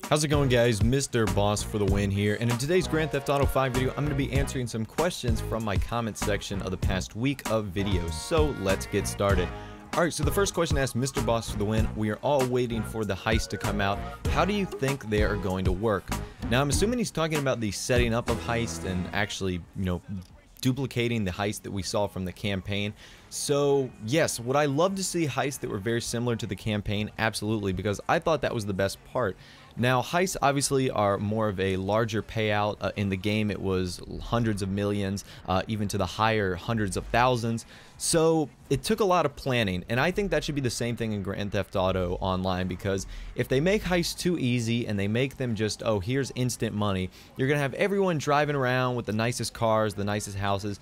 How's it going, guys? Mr. Boss for the win here, and in today's Grand Theft Auto 5 video, I'm going to be answering some questions from my comment section of the past week of videos, so let's get started. Alright, so the first question asks, Mr. Boss for the win, we are all waiting for the heist to come out. How do you think they are going to work? Now, I'm assuming he's talking about the setting up of heist and actually, duplicating the heist that we saw from the campaign. So yes, would I love to see heists that were very similar to the campaign? Absolutely, because I thought that was the best part. Now, heists obviously are more of a larger payout. In the game, it was hundreds of millions, even to the higher hundreds of thousands. So it took a lot of planning, and I think that should be the same thing in Grand Theft Auto Online, because if they make heists too easy and they make them just, oh, here's instant money, you're going to have everyone driving around with the nicest cars, the nicest houses.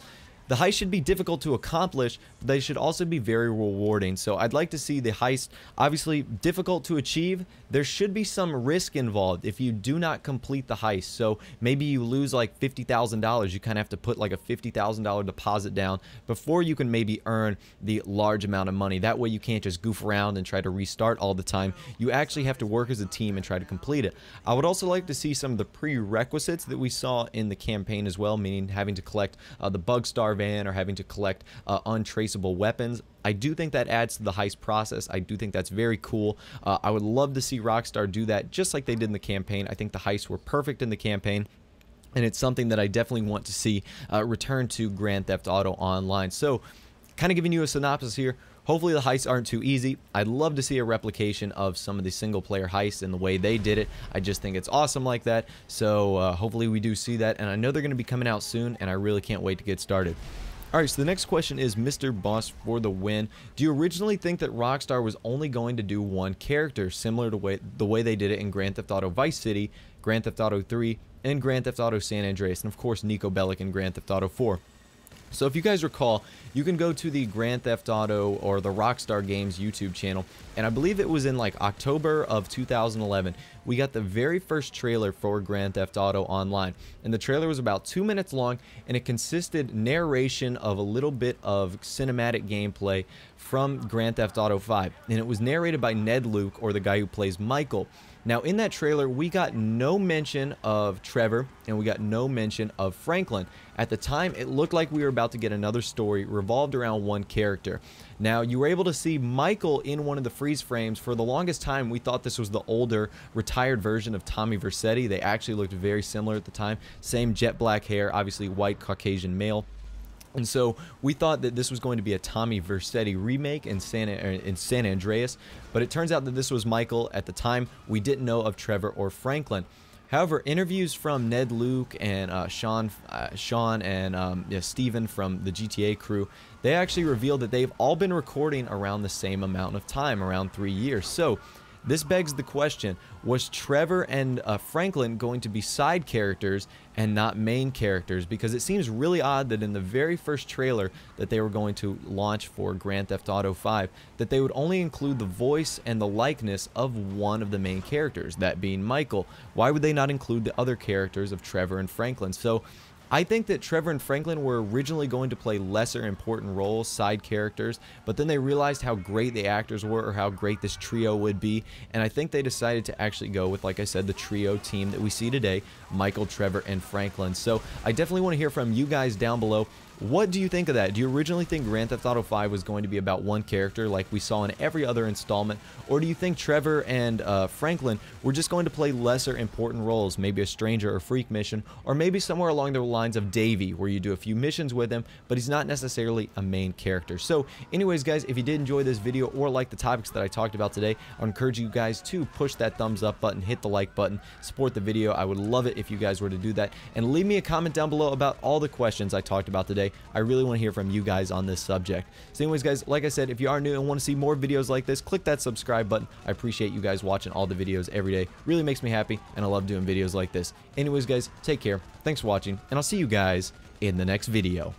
The heist should be difficult to accomplish, but they should also be very rewarding. So I'd like to see the heist, obviously difficult to achieve. There should be some risk involved if you do not complete the heist. So maybe you lose like $50,000. You kind of have to put like a $50,000 deposit down before you can maybe earn the large amount of money. That way you can't just goof around and try to restart all the time. You actually have to work as a team and try to complete it. I would also like to see some of the prerequisites that we saw in the campaign as well, meaning having to collect the bug star van or having to collect untraceable weapons. I do think that adds to the heist process. I do think that's very cool. I would love to see Rockstar do that just like they did in the campaign. I think the heists were perfect in the campaign, and it's something that I definitely want to see return to Grand Theft Auto Online. So, kind of giving you a synopsis here. Hopefully the heists aren't too easy. I'd love to see a replication of some of the single-player heists and the way they did it. I just think it's awesome like that. So hopefully we do see that, and I know they're going to be coming out soon, and I really can't wait to get started. Alright, so the next question is, Mr. Boss for the win. Do you originally think that Rockstar was only going to do one character, similar to the way they did it in Grand Theft Auto Vice City, Grand Theft Auto 3, and Grand Theft Auto San Andreas, and of course Nico Bellic in Grand Theft Auto 4? So if you guys recall, you can go to the Grand Theft Auto or the Rockstar Games YouTube channel, and I believe it was in like October of 2011, we got the very first trailer for Grand Theft Auto Online. And the trailer was about 2 minutes long, and it consisted narration of a little bit of cinematic gameplay from Grand Theft Auto 5. And it was narrated by Ned Luke, or the guy who plays Michael. Now, in that trailer, we got no mention of Trevor, and we got no mention of Franklin. At the time, it looked like we were about to get another story revolved around one character. Now, you were able to see Michael in one of the freeze frames. For the longest time, we thought this was the older, retired version of Tommy Vercetti. They actually looked very similar at the time. Same jet black hair, obviously white Caucasian male. And so we thought that this was going to be a Tommy Vercetti remake in San Andreas, but it turns out that this was Michael. At the time, we didn't know of Trevor or Franklin. However, interviews from Ned Luke and Sean and Steven from the GTA crew, they actually revealed that they've all been recording around the same amount of time, around 3 years. So this begs the question, was Trevor and Franklin going to be side characters and not main characters? Because it seems really odd that in the very first trailer that they were going to launch for Grand Theft Auto 5, that they would only include the voice and the likeness of one of the main characters, that being Michael. Why would they not include the other characters of Trevor and Franklin? So I think that Trevor and Franklin were originally going to play lesser important roles, side characters, but then they realized how great the actors were, or how great this trio would be, and I think they decided to actually go with, like I said, the trio team that we see today, Michael, Trevor, and Franklin. So I definitely want to hear from you guys down below. What do you think of that? Do you originally think Grand Theft Auto 5 was going to be about one character like we saw in every other installment? Or do you think Trevor and Franklin were just going to play lesser important roles, maybe a stranger or freak mission, or maybe somewhere along the lines of Davey, where you do a few missions with him, but he's not necessarily a main character? So anyways, guys, if you did enjoy this video or like the topics that I talked about today, I would encourage you guys to push that thumbs up button, hit the like button, support the video. I would love it if you guys were to do that, and leave me a comment down below about all the questions I talked about today. I really want to hear from you guys on this subject. So anyways, guys, like I said, if you are new and want to see more videos like this, click that subscribe button. I appreciate you guys watching all the videos every day. Really makes me happy, and I love doing videos like this. Anyways, guys, take care. Thanks for watching, and I'll see you guys in the next video.